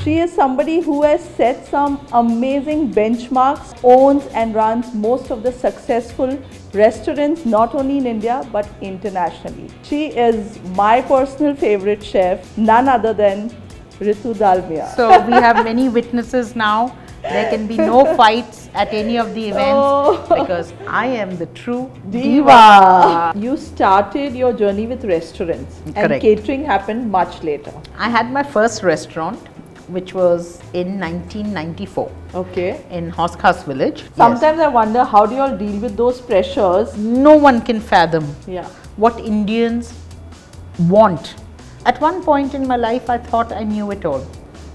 She is somebody who has set some amazing benchmarks, owns and runs most of the successful restaurants not only in India but internationally. She is my personal favorite chef, none other than Ritu Dalmia. So we have many witnesses now. There can be no fights at any of the events because I am the true Diva. You started your journey with restaurants. Correct. And catering happened much later. I had my first restaurant, which was in 1994. Okay. In Hoskas village. Sometimes I wonder, how do you all deal with those pressures? No one can fathom what Indians want. At one point in my life, I thought I knew it all.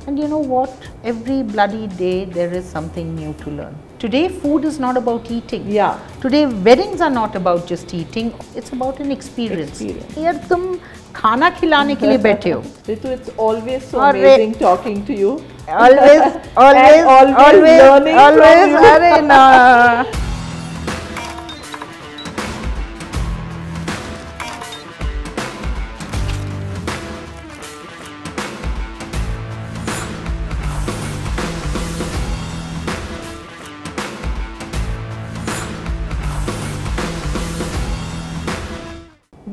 And you know what? Every bloody day, there is something new to learn. Today, food is not about eating. Yeah. Today, weddings are not about just eating. It's about an experience. Here, तुम खाना खिलाने के लिए बैठे हो. Ritu, it's always so amazing talking to you. Always learning from you. अरे ना.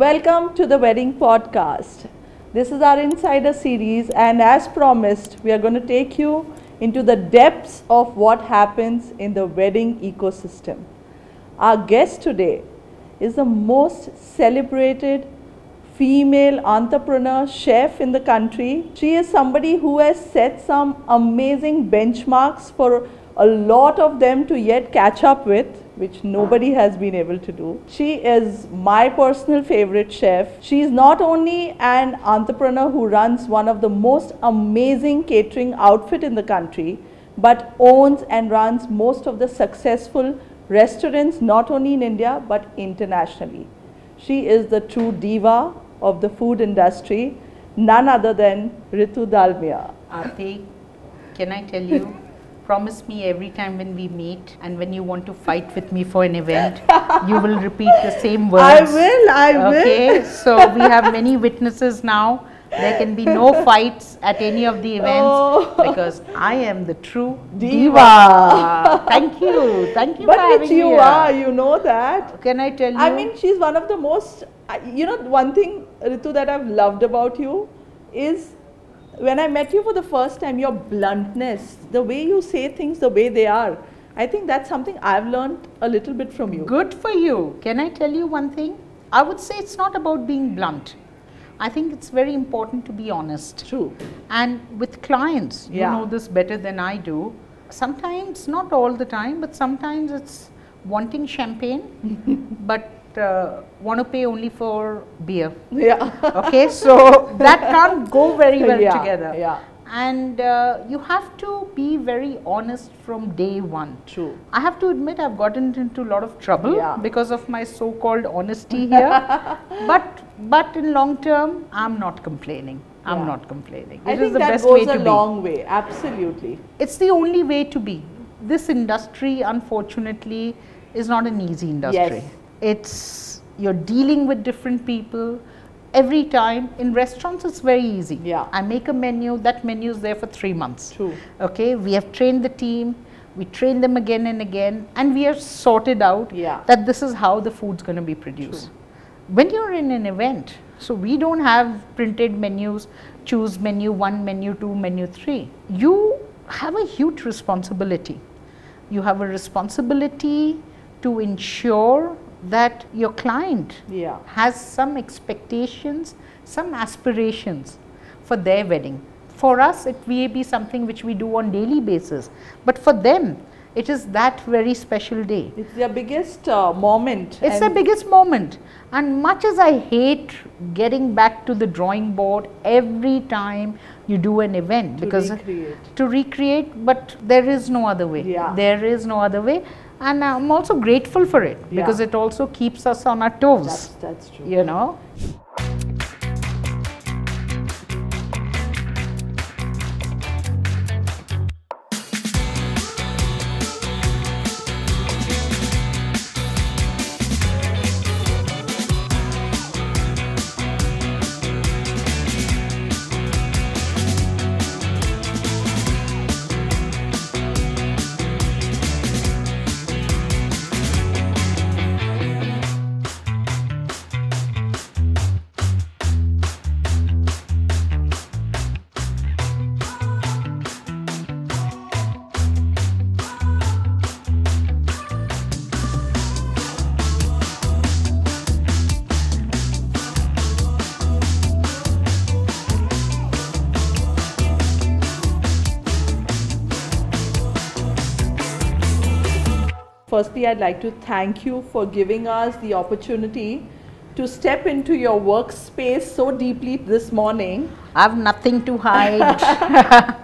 Welcome to the Wedding Podcast. This is our Insider series, and as promised, we are going to take you into the depths of what happens in the wedding ecosystem. Our guest today is the most celebrated female entrepreneur chef in the country. She is somebody who has set some amazing benchmarks for a lot of them to yet catch up with, which nobody has been able to do. She is my personal favorite chef. She is not only an entrepreneur who runs one of the most amazing catering outfit in the country, but owns and runs most of the successful restaurants not only in India but internationally. She is the true diva of the food industry, none other than Ritu Dalmia. Aarti, can I tell you? Promise me every time when we meet and when you want to fight with me for an event, you will repeat the same words. I will. Okay, so we have many witnesses now. There can be no fights at any of the events because I am the true diva. Thank you for having me. But which you are, you know that. Can I tell you? I mean, she's one of the most, you know, one thing, Ritu, that I've loved about you is when I met you for the first time, your bluntness, the way you say things the way they are. I think that's something I've learned a little bit from you. Good for you. Can I tell you one thing? I would say it's not about being blunt. I think it's very important to be honest. True. And with clients, you know this better than I do. Sometimes, not all the time, but sometimes it's wanting champagne, but want to pay only for beer. Yeah. Okay, so that can't go very well together. Yeah. And you have to be very honest from day one. True. I have to admit I've gotten into a lot of trouble because of my so-called honesty here. But in long term, I'm not complaining. I'm not complaining. I think that goes a long way. Absolutely. It's the only way to be. This industry, unfortunately, is not an easy industry. It's, you're dealing with different people every time. In restaurants, it's very easy. I make a menu, that menu is there for 3 months. True. Okay, we have trained the team, we train them again and again, and we are sorted out that this is how the food's going to be produced. True. When you're in an event, so we don't have printed menus, choose menu 1, menu 2, menu 3. You have a huge responsibility. You have a responsibility to ensure that your client has some expectations, some aspirations for their wedding. For us, it may be something which we do on daily basis, but for them, it is that very special day. It's their biggest moment. It's their biggest moment. And much as I hate getting back to the drawing board every time you do an event, to recreate, but there is no other way. There is no other way. And I'm also grateful for it because it also keeps us on our toes. That's true. You know. firstly, I'd like to thank you for giving us the opportunity to step into your workspace so deeply this morning. I have nothing to hide.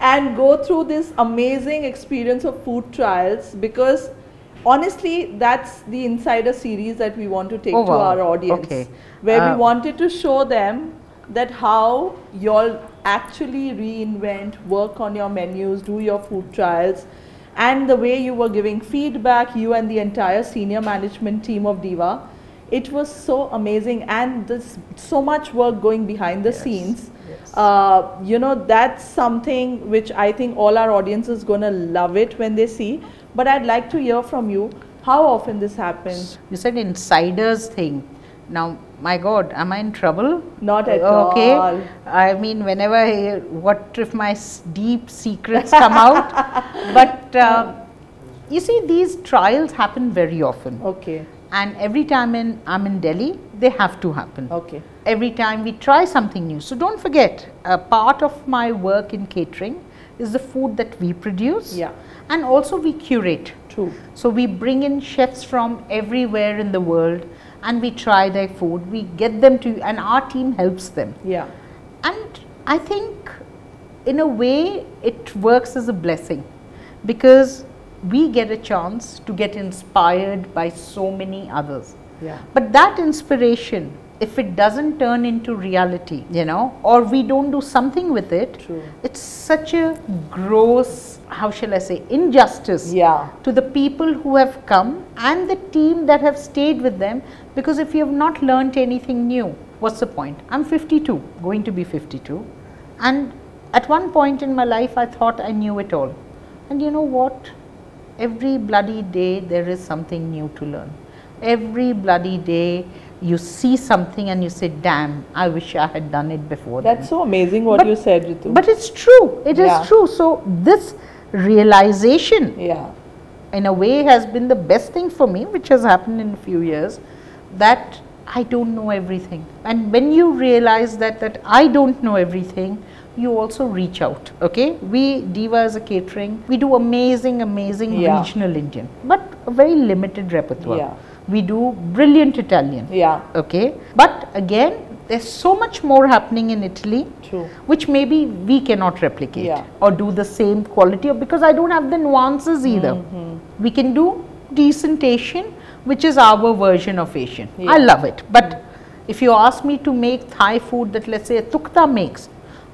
And go through this amazing experience of food trials, because honestly, that's the Insider series that we want to take to our audience, where we wanted to show them that how you'll actually reinvent, work on your menus, do your food trials, and the way you were giving feedback, you and the entire senior management team of Diva. It was so amazing, and there's so much work going behind the scenes. You know, that's something which I think all our audience is going to love it when they see. But I'd like to hear from you, how often this happens? You said insiders thing. Now, my God, am I in trouble? Not at all. I mean, whenever I hear, what if my deep secrets come out? But you see, these trials happen very often. Okay. And every time I'm in Delhi, they have to happen. Okay. Every time we try something new. So don't forget, a part of my work in catering is the food that we produce. Yeah. And also we curate. True. So we bring in chefs from everywhere in the world and we try their food. We get them to, and our team helps them. Yeah. And I think in a way it works as a blessing, because we get a chance to get inspired by so many others. Yeah. But that inspiration, if it doesn't turn into reality, you know, or we don't do something with it, True. it's such a gross, how shall I say, injustice to the people who have come and the team that have stayed with them. Because if you have not learnt anything new, what's the point? I'm 52, going to be 52. And at one point in my life, I thought I knew it all. And you know what? Every bloody day there is something new to learn. Every bloody day you see something and you say, damn, I wish I had done it before. That's so amazing what you said, Ritu. But it's true. It is true. So this realization, in a way, has been the best thing for me, which has happened in a few years, that I don't know everything. And when you realize that I don't know everything, you also reach out. Okay, we Diva as a catering, we do amazing regional Indian, but a very limited repertoire. We do brilliant Italian. Okay, but again, there's so much more happening in Italy, which maybe we cannot replicate or do the same quality, because I don't have the nuances either. We can do decent Asian, which is our version of Asian. I love it. But if you ask me to make Thai food that, let's say, Tukta makes,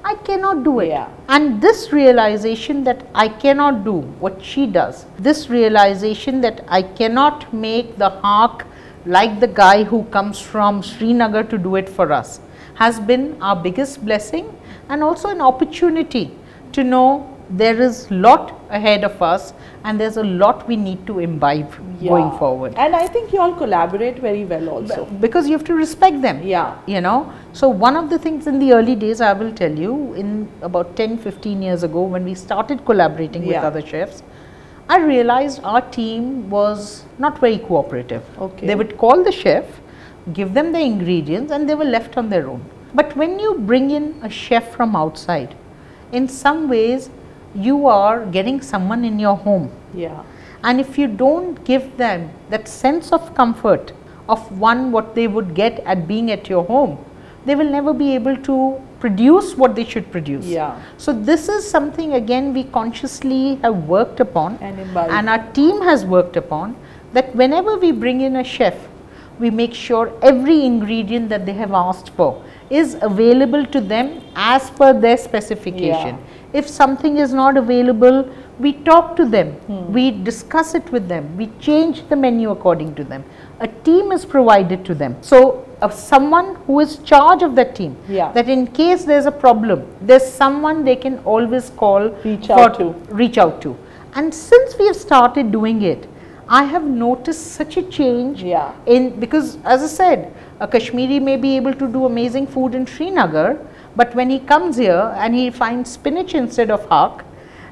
I cannot do it. And this realization that I cannot do what she does, this realization that I cannot make the haak like the guy who comes from Srinagar to do it for us, has been our biggest blessing, and also an opportunity to know there is lot ahead of us and there's a lot we need to imbibe going forward. And I think you all collaborate very well also. Because you have to respect them. You know, so one of the things in the early days, I will tell you, in about 10-15 years ago when we started collaborating with other chefs, I realized our team was not very cooperative. They would call the chef, give them the ingredients, and they were left on their own. But when you bring in a chef from outside, in some ways you are getting someone in your home. And if you don't give them that sense of comfort of what they would get at being at your home, they will never be able to produce what they should produce. So this is something, again, we consciously have worked upon, and our team has worked upon, that whenever we bring in a chef, we make sure every ingredient that they have asked for is available to them as per their specification. If something is not available, we talk to them, we discuss it with them, we change the menu according to them. A team is provided to them. So someone who is charge of that team, that in case there's a problem, there's someone they can always call, reach out to. And since we have started doing it, I have noticed such a change because, as I said, a Kashmiri may be able to do amazing food in Srinagar, but when he comes here and he finds spinach instead of haak,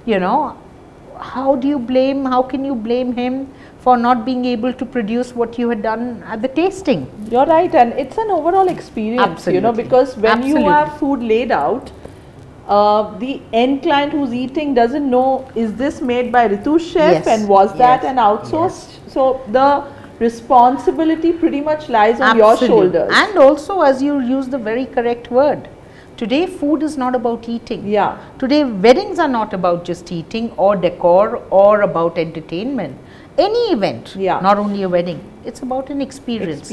you know, how can you blame him for not being able to produce what you had done at the tasting? You're right, and it's an overall experience, you know, because when you have food laid out, the end client who's eating doesn't know, is this made by Ritu's chef, Yes, and was that yes, an outsourced? So the responsibility pretty much lies on your shoulders. And also, as you use the very correct word, today food is not about eating. Yeah. Today weddings are not about just eating or decor or about entertainment. Any event, not only a wedding, it's about an experience.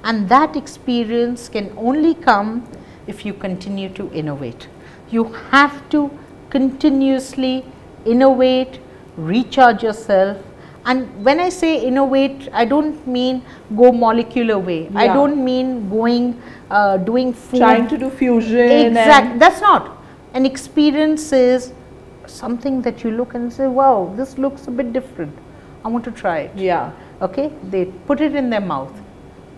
And that experience can only come if you continue to innovate. You have to continuously innovate, recharge yourself. And when I say innovate, I don't mean go molecular way. I don't mean going, doing food. Trying to do fusion. Exactly. That's not. An experience is something that you look and say, wow, this looks a bit different. I want to try it. Yeah. Okay. They put it in their mouth.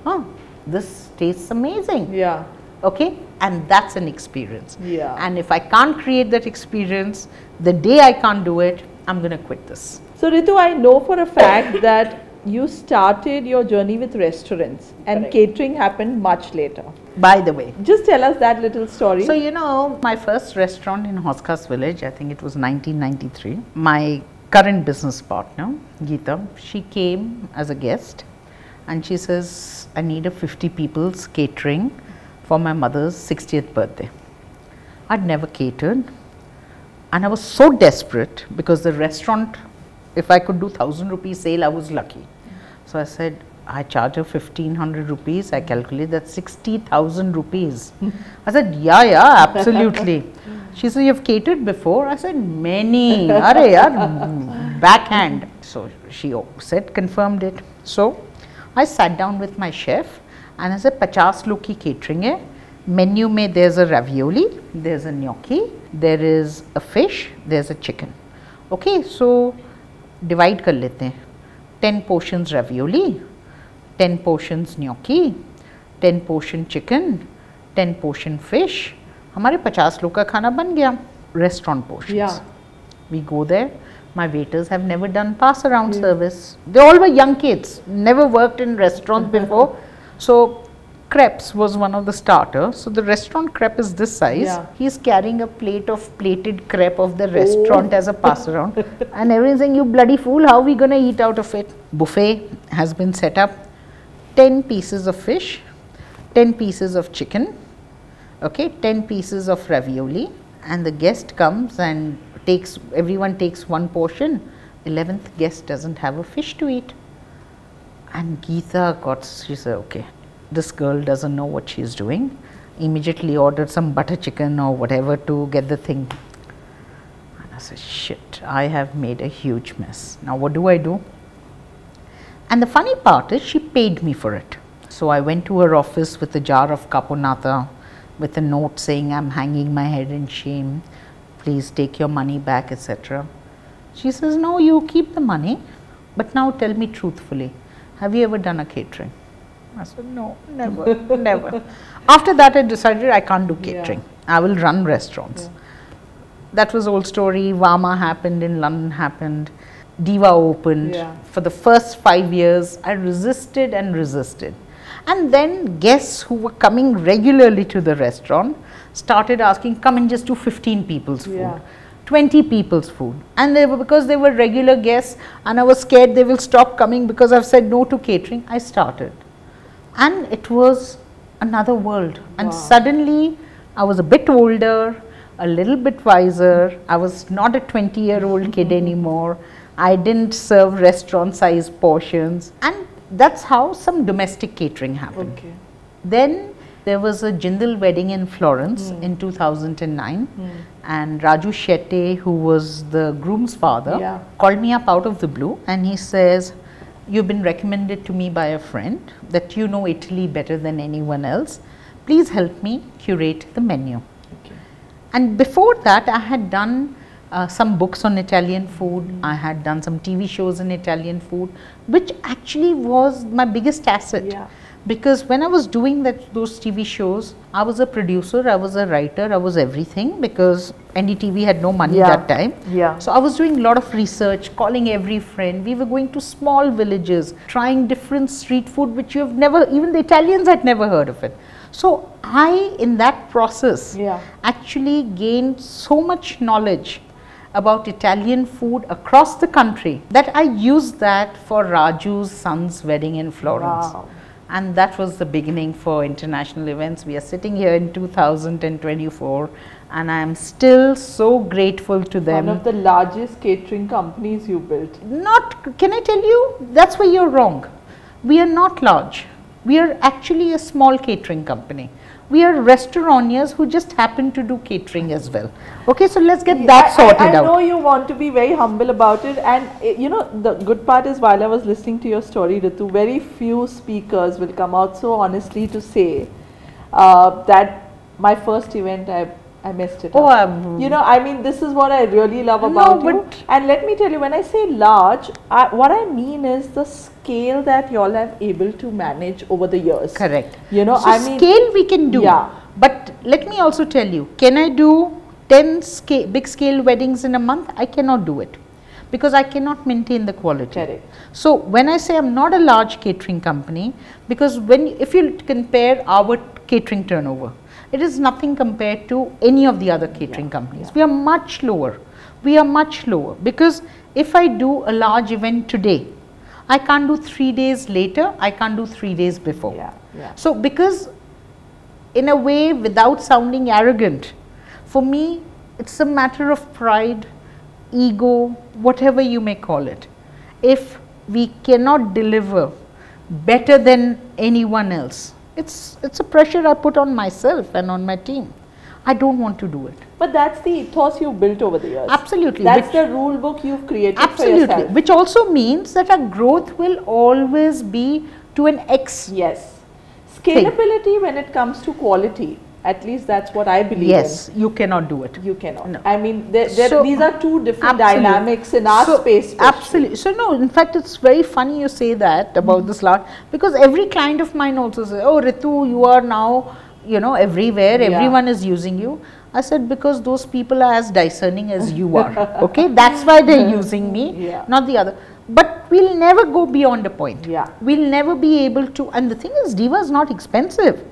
Oh, this tastes amazing. Yeah. Okay. And that's an experience. Yeah. And if I can't create that experience, the day I can't do it, I'm going to quit this. So Ritu, I know for a fact that you started your journey with restaurants and catering happened much later. By the way, just tell us that little story. So, you know, my first restaurant in Hoskas village, I think it was 1993. My current business partner, Geeta, she came as a guest and she says, I need a 50 people's catering for my mother's 60th birthday. I'd never catered and I was so desperate because the restaurant, if I could do 1,000 rupees sale, I was lucky. So I said, I charge her 1,500 rupees. I calculate that 60,000 rupees. I said, yeah, absolutely. She said, you've catered before? I said, many. Arey yaar, backhand. So she said, confirmed it. So I sat down with my chef and I said, 50 log ki catering hai. Menu mein there's a ravioli, there's a gnocchi, there is a fish, there's a chicken. Okay, so divide kar lete hain. 10 portions ravioli, 10 portions gnocchi, 10 portion chicken, 10 portion fish. हमारे 50 लोग का खाना बन गया. Restaurant portions. Yeah. We go there. My waiters have never done pass around service. They all were young kids, never worked in restaurants before. So crepes was one of the starters. So the restaurant crepe is this size. Yeah. He's carrying a plate of plated crepe of the restaurant as a pass around. And everyone's saying, you bloody fool, how are we going to eat out of it? Buffet has been set up. 10 pieces of fish, 10 pieces of chicken, okay, 10 pieces of ravioli. And the guest comes and takes, everyone takes one portion. 11th guest doesn't have a fish to eat. And Geeta got, she said, okay, this girl doesn't know what she's doing. Immediately ordered some butter chicken or whatever to get the thing. And I said, shit, I have made a huge mess. Now what do I do? And the funny part is she paid me for it. So I went to her office with a jar of caponata with a note saying, I'm hanging my head in shame. Please take your money back, etc. She says, no, you keep the money. But now tell me truthfully, have you ever done a catering? I said, no, never, never. After that, I decided I can't do catering. I will run restaurants. That was old story. Vama happened, in London happened. Diva opened. For the first 5 years, I resisted and resisted. And then guests who were coming regularly to the restaurant started asking, come and just do 15 people's food. 20 people's food. And they were, because they were regular guests and I was scared they will stop coming because I've said no to catering, I started. And it was another world. And suddenly I was a bit older, a little bit wiser. I was not a 20-year-old kid anymore. I didn't serve restaurant size portions. And that's how some domestic catering happened. Then there was a Jindal wedding in Florence in 2009. And Raju Shetty, who was the groom's father, called me up out of the blue and he says, you've been recommended to me by a friend that you know Italy better than anyone else. Please help me curate the menu. And before that, I had done some books on Italian food. I had done some TV shows in Italian food, which actually was my biggest asset. Because when I was doing those TV shows, I was a producer, I was a writer, I was everything because NDTV had no money that time. So I was doing a lot of research, calling every friend. We were going to small villages, trying different street food which you have never, even the Italians had never heard of it. So I, in that process, actually gained so much knowledge about Italian food across the country that I used that for Raju's son's wedding in Florence. Wow. And that was the beginning for international events. We are sitting here in 2024 and I am still so grateful to them. One of the largest catering companies you built. Not, can I tell you, that's where you're wrong. We are not large. We are actually a small catering company. We are restauranteurs who just happen to do catering as well. Okay, so let's get that sorted out. I know you want to be very humble about it, and you know, the good part is, while I was listening to your story, Ritu, very few speakers will come out so honestly to say that my first event I messed it up. You know, I mean, this is what I really love about you. And let me tell you, when I say large, what I mean is the scale that you all have able to manage over the years. Correct. You know, so I mean, scale we can do. Yeah. But let me also tell you, can I do 10 big scale weddings in a month? I cannot do it because I cannot maintain the quality. Correct. So when I say I'm not a large catering company, because if you compare our catering turnover, it is nothing compared to any of the other catering companies. We are much lower. We are much lower because if I do a large event today, I can't do 3 days later, I can't do 3 days before. So because in a way, without sounding arrogant, for me, it's a matter of pride, ego, whatever you may call it. If we cannot deliver better than anyone else, it's a pressure I put on myself and on my team. I don't want to do it. But that's the ethos you built over the years. Absolutely. That's the rule book you've created for yourself. Which also means that our growth will always be to an X. Yes. Scalability when it comes to quality. At least that's what I believe in. Yes, you cannot do it. You cannot. No. I mean, these are two different dynamics in our space. Absolutely. So no, in fact, it's very funny you say that about this lot, because every client of mine also says, oh, Ritu, you are now, you know, everywhere, everyone is using you. I said, because those people are as discerning as you are. Okay, that's why they're using me, not the other. But we'll never go beyond a point. We'll never be able to. And the thing is, Diva is not expensive.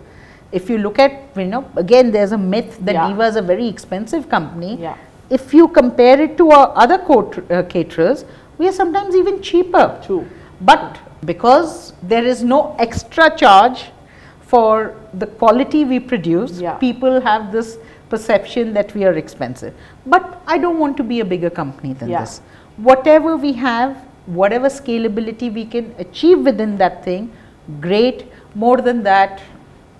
If you look at, you know, again, there's a myth that Diva is a very expensive company. If you compare it to our other caterers, we are sometimes even cheaper. True. But because there is no extra charge for the quality we produce, people have this perception that we are expensive. But I don't want to be a bigger company than this. Whatever we have, whatever scalability we can achieve within that thing, great. More than that,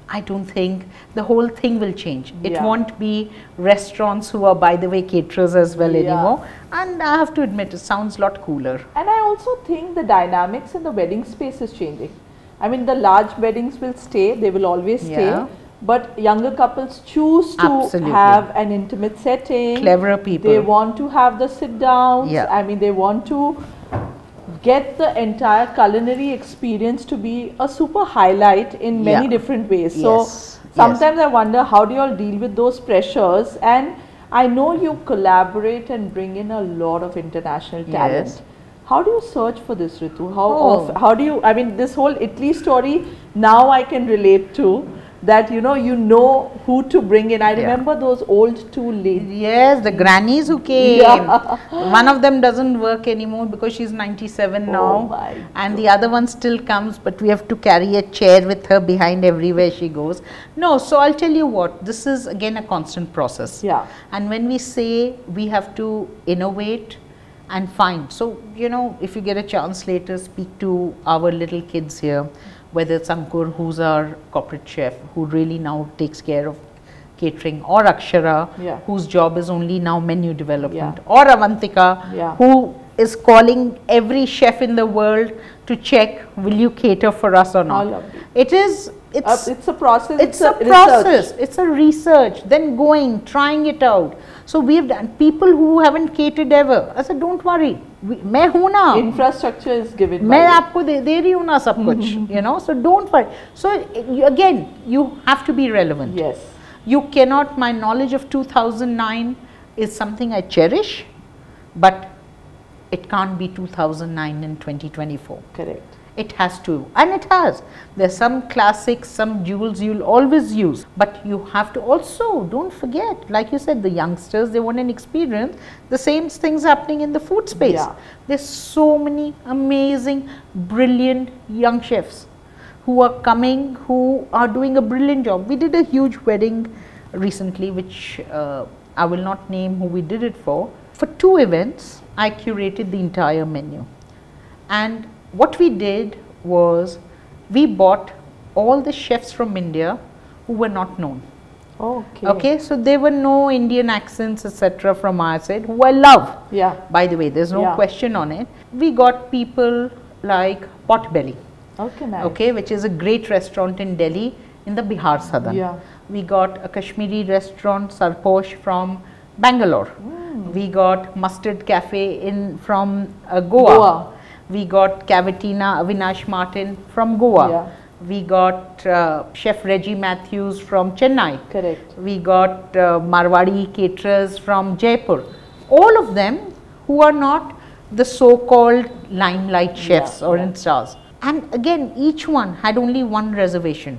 I don't think the whole thing will change. It won't be restaurants who are, by the way, caterers as well anymore. And I have to admit, it sounds a lot cooler. And I also think the dynamics in the wedding space is changing. I mean, the large weddings will stay, they will always stay. But younger couples choose to have an intimate setting. Cleverer people. They want to have the sit downs. I mean, they want to get the entire culinary experience to be a super highlight in many different ways. So sometimes I wonder, how do you all deal with those pressures? And I know you collaborate and bring in a lot of international talent. How do you search for this, Ritu? How do you, I mean, this whole Italy story now I can relate to. That you know who to bring in. I remember those old two ladies. Yes, the grannies who came. One of them doesn't work anymore because she's 97 now, and the other one still comes, but we have to carry a chair with her behind everywhere she goes. No, so I'll tell you what, this is again a constant process. And when we say we have to innovate and find, so you know, if you get a chance later, speak to our little kids here. Whether it's Ankur, who's our corporate chef, who really now takes care of catering, or Akshara, whose job is only now menu development, or Avantika, who is calling every chef in the world to check, will you cater for us or not? It's a process. It's a process. It's a research. Then going, trying it out. So we have done. People who haven't catered ever, I said, don't worry. मैं हूँ ना. Infrastructure is given. मैं आपको दे रही हूँ ना सब कुछ. You know. So don't worry. So again, you have to be relevant. Yes. You cannot. My knowledge of 2009 is something I cherish, but it can't be 2009 and 2024. Correct. It has to, and it has. There's some classics, some jewels you'll always use, but you have to also, don't forget, like you said, the youngsters, they want an experience. The same things happening in the food space. Yeah. There's so many amazing, brilliant young chefs who are coming, who are doing a brilliant job. We did a huge wedding recently, which I will not name who we did it for. For 2 events, I curated the entire menu. And what we did was, we bought all the chefs from India who were not known. Okay. Okay, so there were no Indian accents, etc. from our side, who I love. Yeah. By the way, there's no question on it. We got people like Potbelly. Okay, nice. Okay, which is a great restaurant in Delhi in the Bihar Sadan. Yeah. We got a Kashmiri restaurant, Sarposh, from Bangalore. We got Mustard Cafe from Goa. We got Cavatina Avinash Martin from Goa. Yeah. We got Chef Reggie Matthews from Chennai. Correct. We got Marwadi caterers from Jaipur. All of them who are not the so-called limelight chefs or in stars. And again, each one had only one reservation.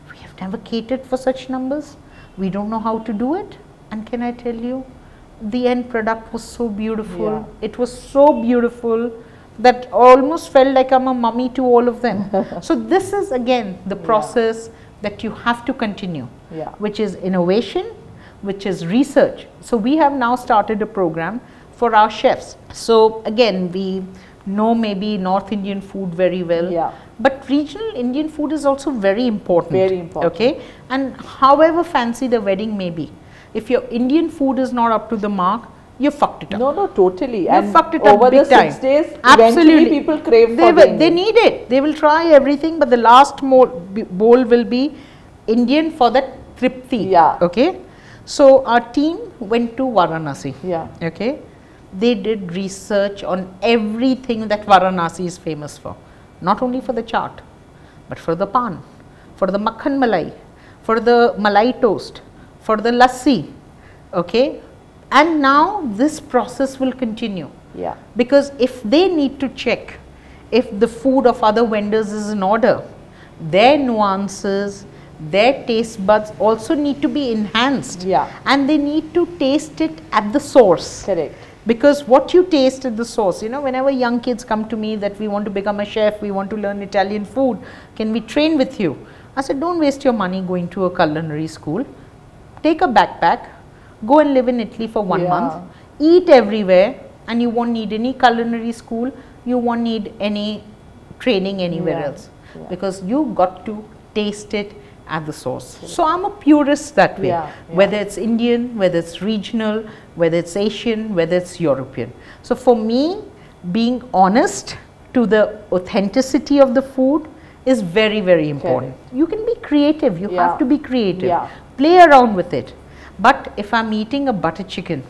We have never catered for such numbers. We don't know how to do it. And can I tell you, the end product was so beautiful. Yeah. It was so beautiful that almost felt like I'm a mummy to all of them. So this is again the process that you have to continue, which is innovation, which is research. So we have now started a program for our chefs. So again, we know maybe North Indian food very well, but regional Indian food is also very important. Very important. Okay, and however fancy the wedding may be, if your Indian food is not up to the mark, you fucked it up. No, totally. You fucked it up over big the 6 days, eventually people crave for they need it. They will try everything, but the last bowl will be Indian for that tripti. Yeah. Okay. So our team went to Varanasi. Yeah. Okay. They did research on everything that Varanasi is famous for. Not only for the chaat, but for the pan, for the makhan malai, for the malai toast, for the lassi. Okay. And now this process will continue. Yeah. Because if they need to check if the food of other vendors is in order, their nuances, their taste buds also need to be enhanced. Yeah. And they need to taste it at the source. Correct. Because what you taste at the source, you know, whenever young kids come to me that we want to become a chef, we want to learn Italian food, can we train with you? I said, don't waste your money going to a culinary school. Take a backpack. Go and live in Italy for 1 month, eat everywhere, and you won't need any culinary school, you won't need any training anywhere else, because you got to taste it at the source. So I'm a purist that way, whether it's Indian, whether it's regional, whether it's Asian, whether it's European. So for me, being honest to the authenticity of the food is very, very important. You can be creative, you have to be creative, play around with it. But if I'm eating a butter chicken,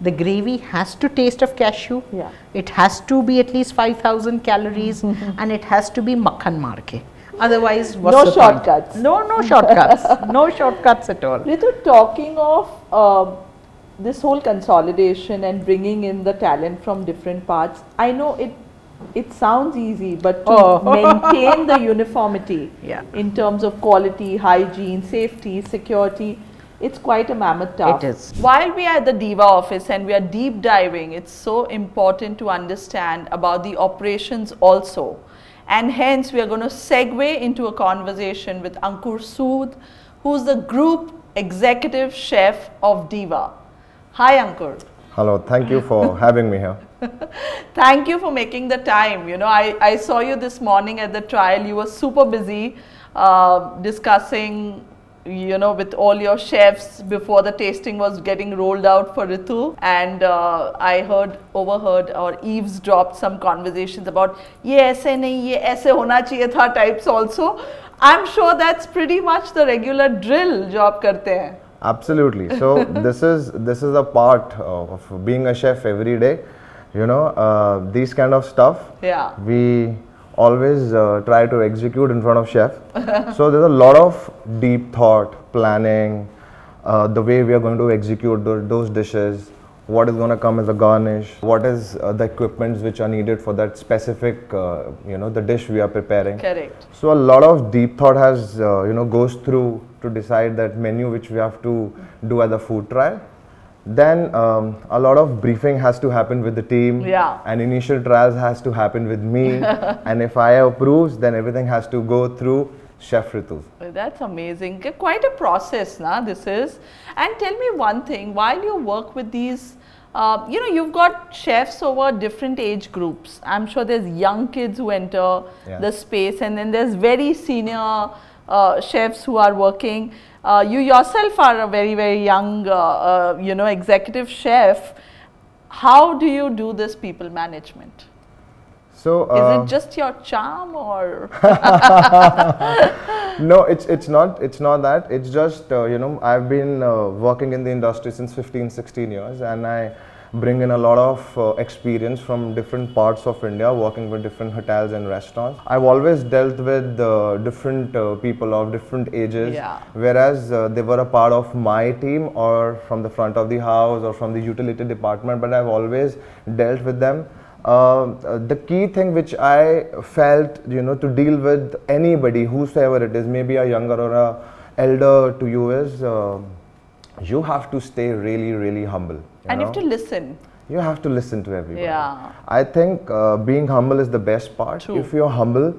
the gravy has to taste of cashew, it has to be at least 5,000 calories and it has to be makhan marke. Otherwise, what's the shortcuts. point? No shortcuts. No shortcuts at all. Ritu, talking of this whole consolidation and bringing in the talent from different parts, I know it sounds easy, but to maintain the uniformity in terms of quality, hygiene, safety, security, it's quite a mammoth task. It is. While we are at the Diva office and we are deep diving, it's so important to understand about the operations also. And hence we are going to segue into a conversation with Ankur Sood, who's the group executive chef of Diva. Hi Ankur. Hello, thank you for having me here. Thank you for making the time. You know, I saw you this morning at the trial. You were super busy discussing, you know, with all your chefs before the tasting was getting rolled out for Ritu, and I overheard or eavesdropped some conversations about ye aise nahi, ye aise hona chahiye tha types also. I'm sure that's pretty much the regular drill jo aap karte hain. Absolutely. So this is a part of being a chef every day. You know, these kind of stuff. Yeah. We always try to execute in front of chef. So there's a lot of deep thought, planning, the way we are going to execute those dishes, what is going to come as a garnish, what is the equipments which are needed for that specific, the dish we are preparing. Correct. So a lot of deep thought has, goes through to decide that menu which we have to do as a food trial. Then a lot of briefing has to happen with the team, and initial trials has to happen with me, and if I approves, then everything has to go through Chef Ritu. That's amazing. Quite a process, this is. And tell me one thing, while you work with these, you've got chefs over different age groups. I'm sure there's young kids who enter the space, and then there's very senior chefs who are working. You yourself are a very, very young, executive chef. How do you do this people management? So, is it just your charm, or? No, it's not that. It's just, I've been working in the industry since 15-16 years, and I bring in a lot of experience from different parts of India, working with different hotels and restaurants. I've always dealt with different people of different ages, whereas they were a part of my team or from the front of the house or from the utility department, but I've always dealt with them. The key thing which I felt, to deal with anybody, whosoever it is, maybe a younger or a elder to you, is you have to stay really, really humble. And you have to listen. You have to listen to everybody. Yeah. I think being humble is the best part. True. If you're humble,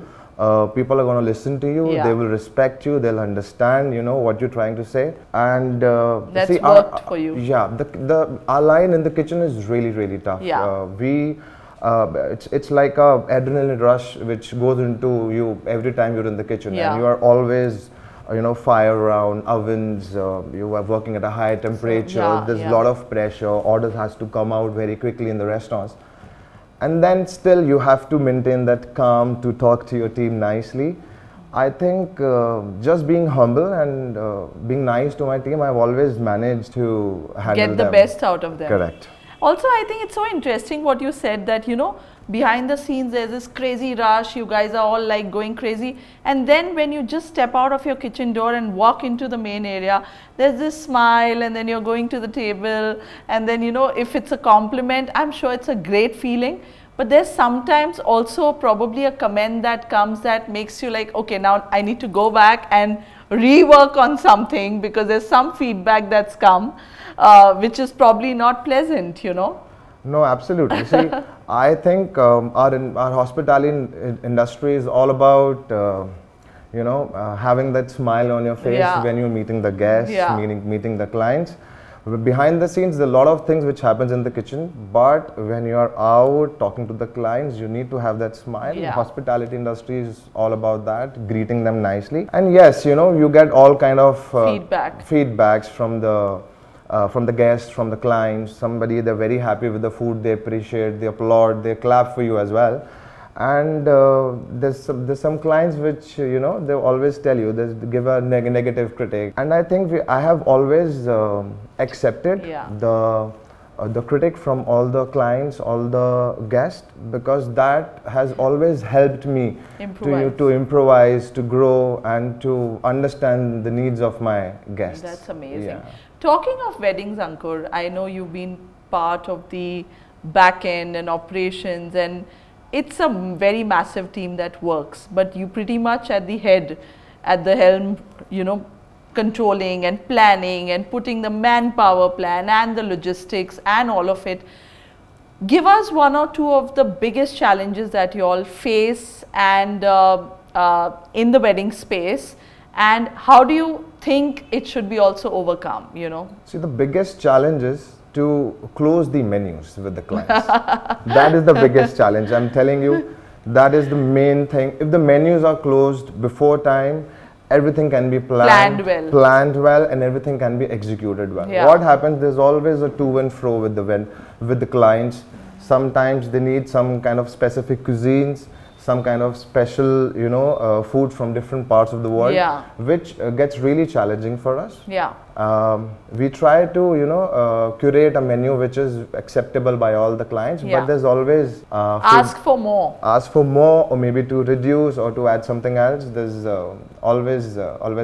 people are going to listen to you. They will respect you. They'll understand, what you're trying to say. And that's worked for you. Yeah. Our line in the kitchen is really, really tough. Yeah. It's like a adrenaline rush which goes into you every time you're in the kitchen, and you are always fire around ovens, you are working at a high temperature, there's a lot of pressure, orders has to come out very quickly in the restaurants, and then still you have to maintain that calm to talk to your team nicely. I think just being humble and being nice to my team, I've always managed to handle Get the best out of them. Correct. Also, I think it's so interesting what you said, that behind the scenes there's this crazy rush, you guys are all like going crazy, and then when you just step out of your kitchen door and walk into the main area, there's this smile, and then you're going to the table, and then if it's a compliment, I'm sure it's a great feeling, but there's sometimes also probably a comment that comes that makes you like, okay, now I need to go back and rework on something because there's some feedback that's come, which is probably not pleasant, No, absolutely. See, I think our hospitality industry is all about, having that smile on your face when you're meeting the guests, meeting the clients. Behind the scenes, there are a lot of things which happens in the kitchen, but when you are out talking to the clients, you need to have that smile. Hospitality industry is all about that, greeting them nicely. And yes, you get all kind of feedbacks from the guests, from the clients. Somebody, they're very happy with the food, they appreciate, they applaud, they clap for you as well. And there's some clients which they always tell you, they give a negative critique, and I think I have always accepted the critique from all the clients, all the guests, because that has always helped me to improvise, to grow, and to understand the needs of my guests. That's amazing. Talking of weddings, Ankur, I know you've been part of the back end and operations, and it's a very massive team that works, but you pretty much at the helm, controlling and planning and putting the manpower plan and the logistics and all of it. Give us one or two of the biggest challenges that you all face and in the wedding space, and how do you think it should be also overcome, See, the biggest challenge is to close the menus with the clients. That is the biggest challenge. I'm telling you, that is the main thing. If the menus are closed before time, everything can be planned well, and everything can be executed well. What happens, there's always a to and fro with the clients. Sometimes they need some kind of specific cuisines, some kind of special, food from different parts of the world, which gets really challenging for us. We try to, curate a menu which is acceptable by all the clients, but there's always ask for more, or maybe to reduce or to add something else. There's always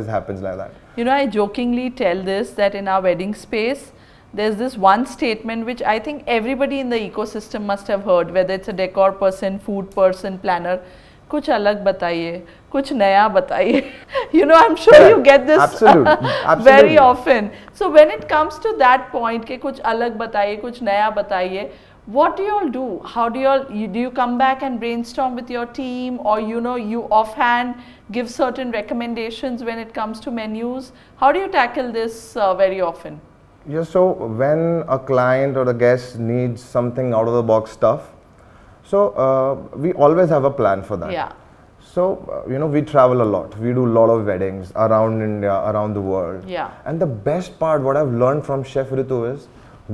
happens like that. I jokingly tell this, that in our wedding space, there's this one statement which I think everybody in the ecosystem must have heard, whether it's a decor person, food person, planner. Kuch alag bataiye, kuch naya bataiye. You know, I'm sure you get this very often. So when it comes to that point, ke kuch alag bataiye, kuch naya bataiye, what do you all do? How do do you come back and brainstorm with your team, or you know, you offhand give certain recommendations when it comes to menus? How do you tackle this very often? Yeah, so when a client or a guest needs something out of the box stuff, so we always have a plan for that. Yeah. So, you know, we travel a lot. We do a lot of weddings around India, around the world. Yeah. And the best part, what I've learned from Chef Ritu is,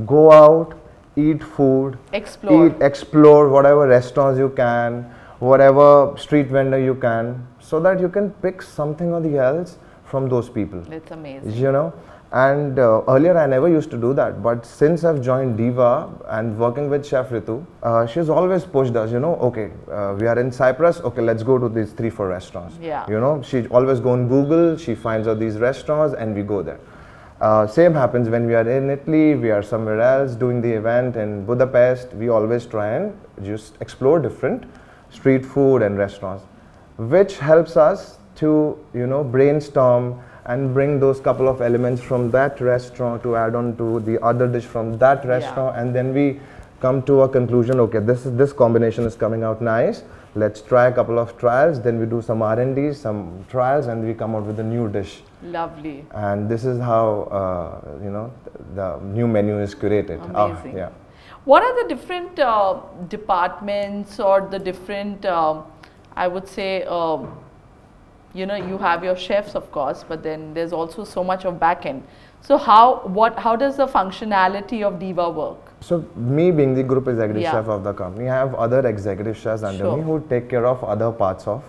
go out, eat food, explore whatever restaurants you can, whatever street vendor you can, so that you can pick something or the else from those people. It's amazing. You know, and earlier I never used to do that, but since I've joined Diva and working with Chef Ritu, she's always pushed us, you know, okay, we are in Cyprus, okay, let's go to these 3-4 restaurants. Yeah. You know, she always go on Google, she finds out these restaurants and we go there. Same happens when we are in Italy, we are somewhere else doing the event in Budapest. We always try and just explore different street food and restaurants, which helps us to, you know, brainstorm and bring those couple of elements from that restaurant to add on to the other dish from that restaurant, and then we come to a conclusion, okay, this combination is coming out nice, let's try a couple of trials, then we do some R&D, some trials, and we come out with a new dish. Lovely. And this is how, you know, the new menu is curated. Amazing. Yeah. What are the different departments or the different, I would say, you know, you have your chefs, of course, but then there's also so much of back end. So how does the functionality of Diva work? So me being the group executive chef of the company, I have other executive chefs under me who take care of other parts of.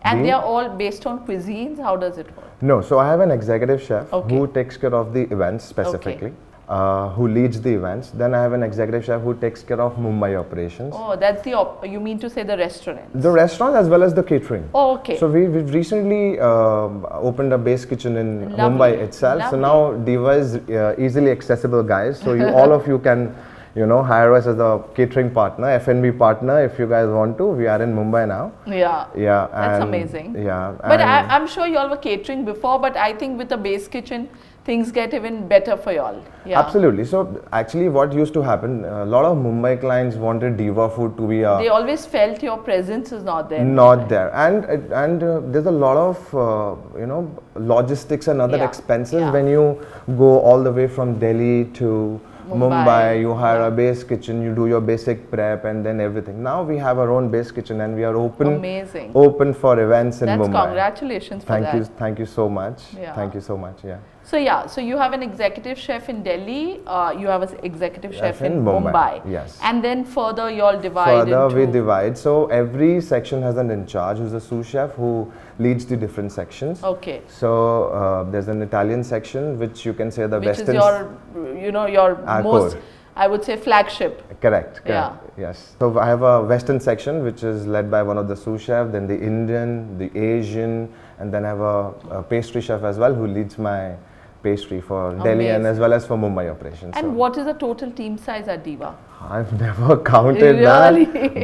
And they are all based on cuisines? How does it work? No, so I have an executive chef who takes care of the events specifically. Who leads the events. Then I have an executive chef who takes care of Mumbai operations. Oh, that's the, you mean to say the restaurants? The restaurant as well as the catering. Oh, okay. So we've recently opened a base kitchen in Mumbai itself. So now Diva is easily accessible, guys. So you, all of you can, you know, hire us as a catering partner, F&B partner if you guys want to. We are in Mumbai now. Yeah. Yeah. That's amazing. Yeah. But I'm sure you all were catering before, but I think with the base kitchen, things get even better for y'all. Yeah. Absolutely. So actually what used to happen, a lot of Mumbai clients wanted Diva food to be they always felt your presence is not there. Not there. And there's a lot of, you know, logistics and other expenses when you go all the way from Delhi to Mumbai, you hire a base kitchen, you do your basic prep and then everything. Now we have our own base kitchen and we are open for events in Mumbai. That's congratulations for that. Thank you so much. Yeah. Thank you so much. Yeah. So so you have an executive chef in Delhi, you have an executive chef in Mumbai. Yes. And then further you all divide we divide. So every section has an in charge who's a sous chef who leads the different sections. Okay. So there's an Italian section which you can say the Which is your, you know, your most, I would say, flagship. Correct. Yeah. Yes. So I have a Western section which is led by one of the sous chefs, then the Indian, the Asian, and then I have a pastry chef as well who leads my pastry for Delhi and as well as for Mumbai operations. And what is the total team size at Diva? I've never counted that,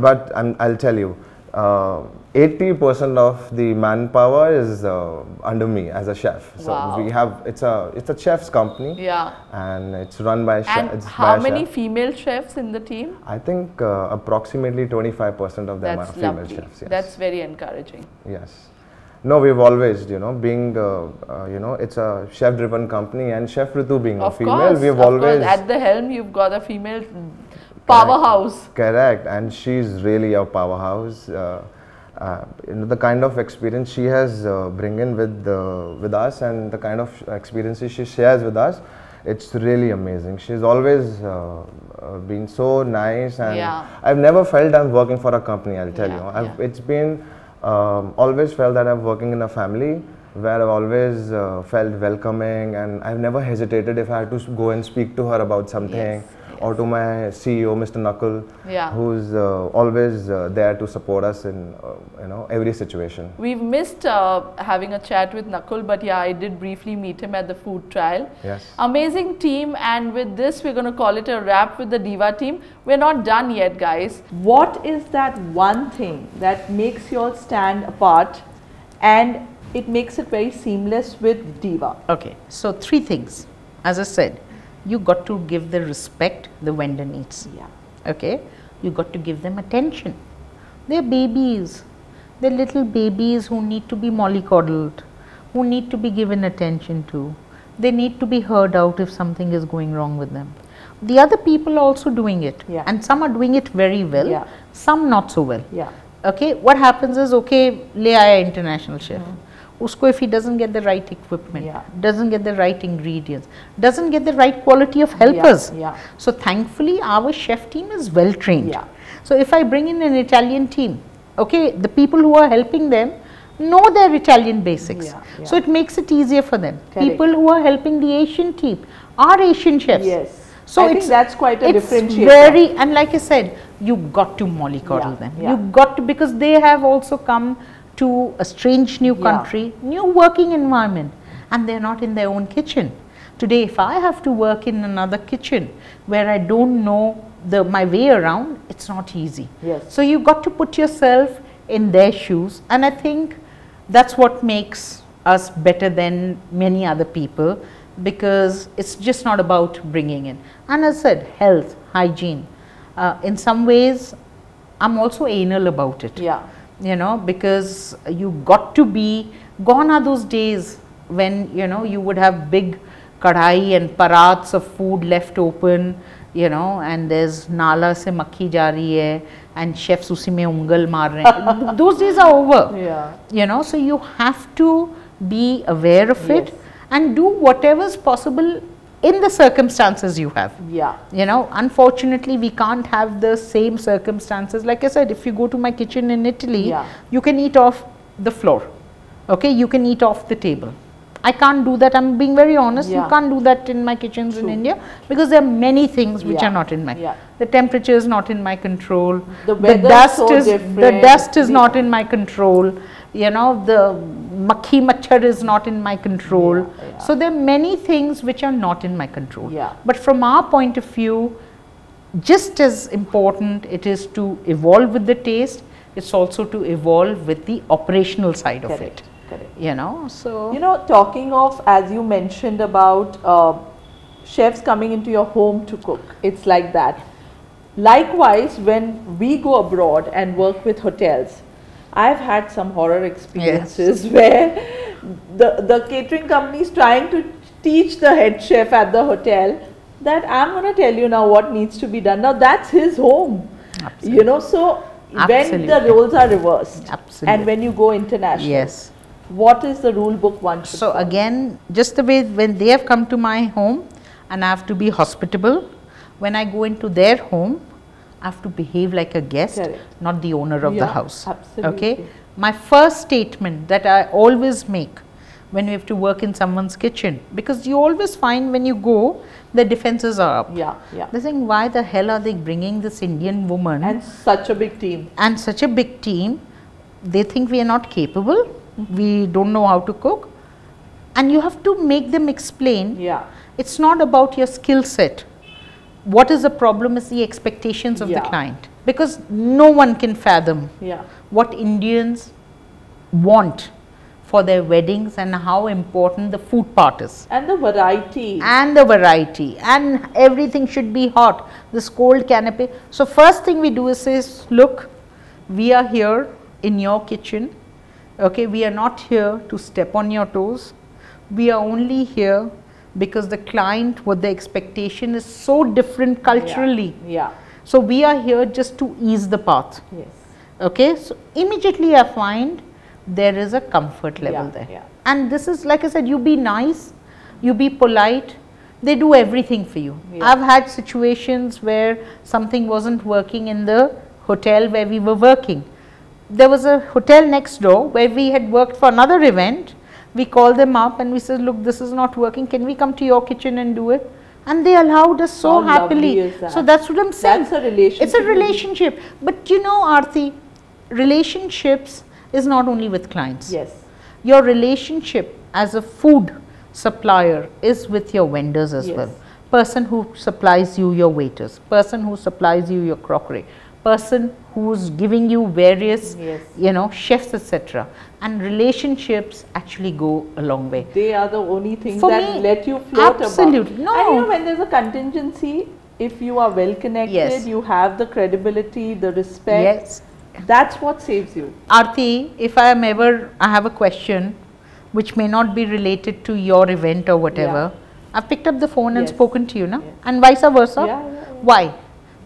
but I'll tell you, 80% of the manpower is under me as a chef. So we have it's a chef's company. Yeah. And it's run by chef. And how many female chefs in the team? I think approximately 25% of them are female chefs. Yes. That's very encouraging. Yes. No, we've always, you know, being, you know, it's a chef-driven company, and Chef Ritu being a female, we've always... At the helm, you've got a female powerhouse. Correct, and she's really a powerhouse. You know, the kind of experience she has bring in with us, and the kind of experiences she shares with us, it's really amazing. She's always been so nice, and I've never felt I'm working for a company, I'll tell you. It's been... always felt that I'm working in a family where I've always felt welcoming, and I've never hesitated if I had to go and speak to her about something or to my CEO, Mr. Nakul, who's always there to support us in every situation. We've missed having a chat with Nakul, but yeah, I did briefly meet him at the food trial. Yes. Amazing team, and with this we're going to call it a wrap with the Diva team. We're not done yet, guys. What is that one thing that makes you all stand apart and it makes it very seamless with Diva? Okay, so 3 things. As I said, you got to give the respect the vendor needs. Yeah. Okay, you got to give them attention. They're babies. They're little babies who need to be mollycoddled, who need to be given attention to. They need to be heard out if something is going wrong with them. The other people are also doing it, and some are doing it very well, some not so well. Okay, what happens is, okay, le aaya international chef. Usko, if he doesn't get the right equipment, doesn't get the right ingredients, doesn't get the right quality of helpers. So thankfully our chef team is well trained. So if I bring in an Italian team, okay, the people who are helping them know their Italian basics. So it makes it easier for them. People who are helping the Asian team are Asian chefs. So I think that's quite a differentiator. Very, and like I said, you got to mollycoddle them. You got to, because they have also come to a strange new country, new working environment, and they're not in their own kitchen. Today, if I have to work in another kitchen where I don't know my way around, it's not easy. So you got to put yourself in their shoes, and I think that's what makes us better than many other people, because it's just not about bringing in. And as I said, health, hygiene. In some ways, I'm also anal about it. You know, because you got to be, gone are those days when, you know, you would have big kadhai and parats of food left open, you know, and there's nala se makhi ja rahi hai and chefs usi mein ungal maar rahe hain. Those days are over. You know, so you have to be aware of it and do whatever is possible in the circumstances you have. You know, unfortunately we can't have the same circumstances. Like I said, if you go to my kitchen in Italy, you can eat off the floor. Okay, you can eat off the table. I can't do that. I'm being very honest. You can't do that in my kitchens in India, because there are many things which are not in my. The temperature is not in my control. The dust is not in my control. You know, the makhi machhar is not in my control. So there are many things which are not in my control. But from our point of view, just as important it is to evolve with the taste, it's also to evolve with the operational side of it. You know, so, you know, talking of, as you mentioned about chefs coming into your home to cook, it's like that. Likewise, when we go abroad and work with hotels, I've had some horror experiences where the catering company is trying to teach the head chef at the hotel that I'm going to tell you now what needs to be done. Now that's his home. You know, so when the roles are reversed and when you go international, what is the rule book one should follow? Again, just the way when they have come to my home and I have to be hospitable, when I go into their home, I have to behave like a guest, not the owner of the house. Okay. My first statement that I always make when we have to work in someone's kitchen, because you always find when you go, the defenses are up. They're saying, why the hell are they bringing this Indian woman? And such a big team. And such a big team. They think we are not capable. We don't know how to cook. And you have to make them explain. It's not about your skill set. What is the problem is the expectations of the client, because no one can fathom what Indians want for their weddings and how important the food part is. And the variety. And the variety. And everything should be hot. This cold canopy. So first thing we do is say, look, we are here in your kitchen. Okay, we are not here to step on your toes. We are only here because the client, what the expectation is so different culturally. So we are here just to ease the path. Okay, so immediately I find there is a comfort level there. And this is, like I said, you be nice, you be polite, they do everything for you. I've had situations where something wasn't working in the hotel where we were working. There was a hotel next door where we had worked for another event. We called them up and we said, look, this is not working. Can we come to your kitchen and do it? and they allowed us so happily. So that's what I'm saying. That's a relationship. It's a relationship. But you know, Aarti, relationships is not only with clients. Yes. Your relationship as a food supplier is with your vendors as well. Person who supplies you your waiters, person who supplies you your crockery, person who's giving you various, you know, chefs, etc. And relationships actually go a long way. They are the only things that let you float absolutely. above. No. And you know, when there's a contingency, if you are well connected, you have the credibility, the respect. That's what saves you. Aarti, if I have a question which may not be related to your event or whatever, I've picked up the phone and spoken to you, no? And vice versa. Why?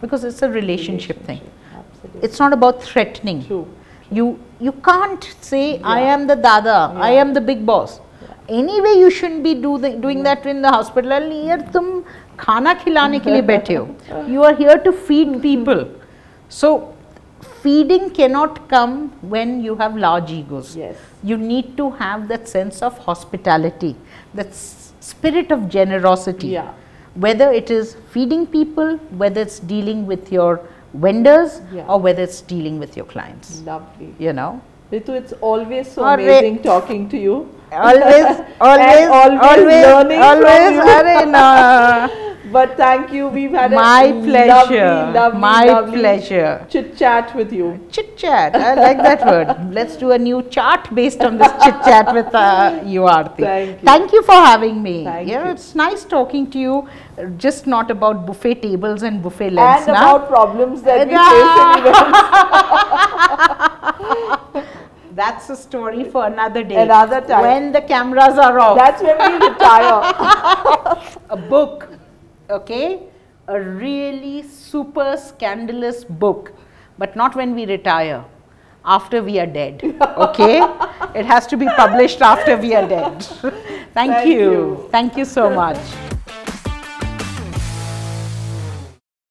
Because it's a relationship thing. Absolutely. It's not about threatening. True. You can't say, I am the dada, I am the big boss. Anyway, you shouldn't be doing that in the hospital. Here, tum khana khilane ke liye baithe ho. You are here to feed people. So, feeding cannot come when you have large egos. You need to have that sense of hospitality, that spirit of generosity. Whether it is feeding people, whether it's dealing with your vendors, or whether it's dealing with your clients. Lovely. You know. Ritu, it's always so amazing talking to you. Always learning from you. But thank you. We've had my pleasure. Lovely pleasure. Chit chat with you. Chit chat. I like that word. Let's do a new chart based on this chit chat with you, Aarti. Thank you for having me. Thank you. It's nice talking to you. Just not about buffet tables and buffet lengths. And about problems that we face in events. That's a story for another day. Another time. When the cameras are off. That's when we retire. A book. Okay, a really super scandalous book, but not when we retire, after we are dead. Okay, it has to be published after we are dead. Thank you so much.